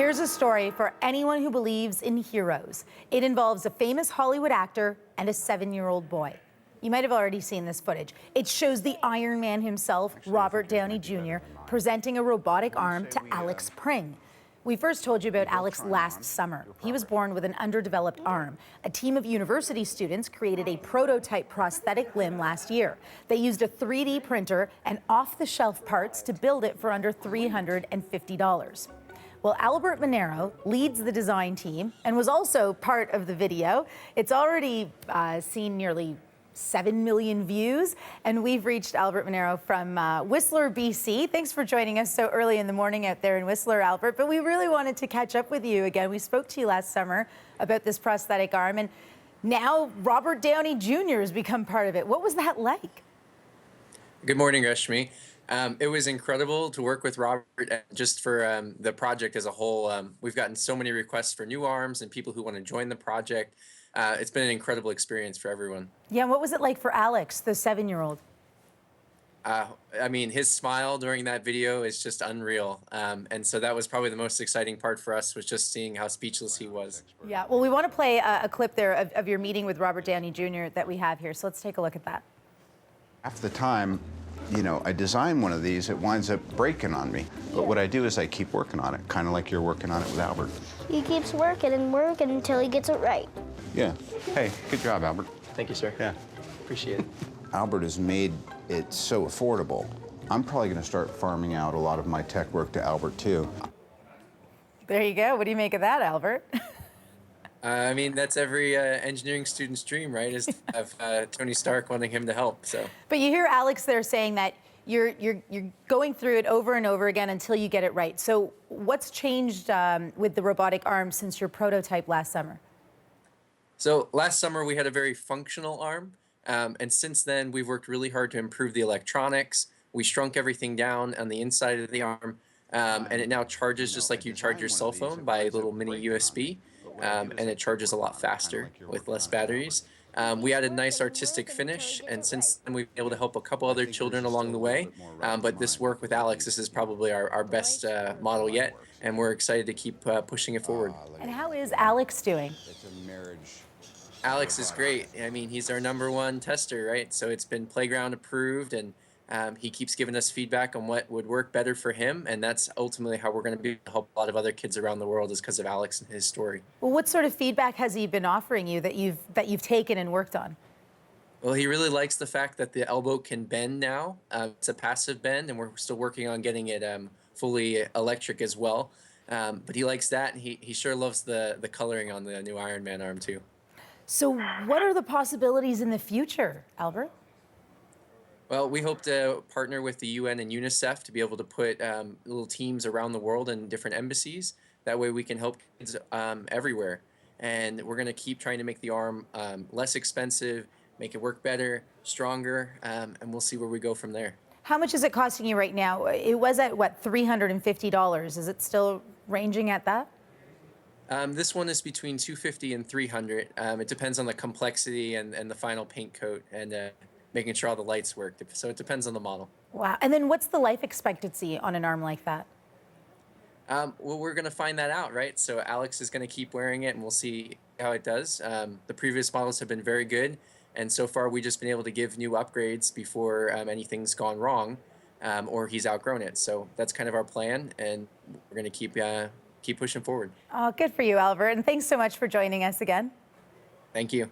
Here's a story for anyone who believes in heroes. It involves a famous Hollywood actor and a 7-year-old boy. You might have already seen this footage. It shows the Iron Man himself, Robert Downey Jr., presenting a robotic arm to Alex Pring. We first told you about Alex last summer. He was born with an underdeveloped arm. A team of university students created a prototype prosthetic limb last year. They used a 3D printer and off-the-shelf parts to build it for under $350. Well, Albert Manero leads the design team and was also part of the video. It's already seen nearly 7 million views, and we've reached Albert Manero from Whistler, BC. Thanks for joining us so early in the morning out there in Whistler, Albert. But we really wanted to catch up with you again. We spoke to you last summer about this prosthetic arm, and now Robert Downey Jr. has become part of it. What was that like? Good morning, Rashmi. It was incredible to work with Robert, just for the project as a whole. We've gotten so many requests for new arms and people who want to join the project. It's been an incredible experience for everyone. Yeah, and what was it like for Alex, the 7-year-old? I mean, his smile during that video is just unreal. And so that was probably the most exciting part for us, was just seeing how speechless he was. Yeah, well, we want to play a clip there of your meeting with Robert Downey Jr. that we have here. So let's take a look at that. Half the time, you know, I design one of these, it winds up breaking on me. But what I do is I keep working on it, kind of like you're working on it with Albert. He keeps working and working until he gets it right. Yeah. Hey, good job, Albert. Thank you, sir. Yeah. Appreciate it. Albert has made it so affordable. I'm probably going to start farming out a lot of my tech work to Albert, too. There you go. What do you make of that, Albert? I mean, that's every engineering student's dream, right? Is to have Tony Stark wanting him to help. So. But you hear Alex there saying that you're going through it over and over again until you get it right. So what's changed with the robotic arm since your prototype last summer? So last summer we had a very functional arm, and since then we've worked really hard to improve the electronics. We shrunk everything down on the inside of the arm, and it now charges just like you charge your cell phone by a little mini USB. And it charges a lot faster with less batteries. We added a nice artistic finish, and since then we've been able to help a couple other children along the way. But this work with Alex, this is probably our best model yet, and we're excited to keep pushing it forward. And how is Alex doing? Alex is great. I mean, he's our #1 tester, right? So it's been playground approved, and he keeps giving us feedback on what would work better for him, and that's ultimately how we're going to be able to help a lot of other kids around the world, is because of Alex and his story. Well, what sort of feedback has he been offering you that you've taken and worked on? Well, he really likes the fact that the elbow can bend now. It's a passive bend, and we're still working on getting it fully electric as well. But he likes that, and he sure loves the coloring on the new Iron Man arm too. So what are the possibilities in the future, Albert? Well, we hope to partner with the UN and UNICEF to be able to put little teams around the world in different embassies. That way we can help kids everywhere. And we're going to keep trying to make the arm less expensive, make it work better, stronger, and we'll see where we go from there. How much is it costing you right now? It was at, what, $350. Is it still ranging at that? This one is between $250 and $300. It depends on the complexity and the final paint coat, and making sure all the lights work. So it depends on the model. Wow. And then what's the life expectancy on an arm like that? Well, we're going to find that out, right? So Alex is going to keep wearing it, and we'll see how it does. The previous models have been very good, and so far we've just been able to give new upgrades before anything's gone wrong, or he's outgrown it. So that's kind of our plan, and we're going to keep pushing forward. Oh, good for you, Albert. And thanks so much for joining us again. Thank you.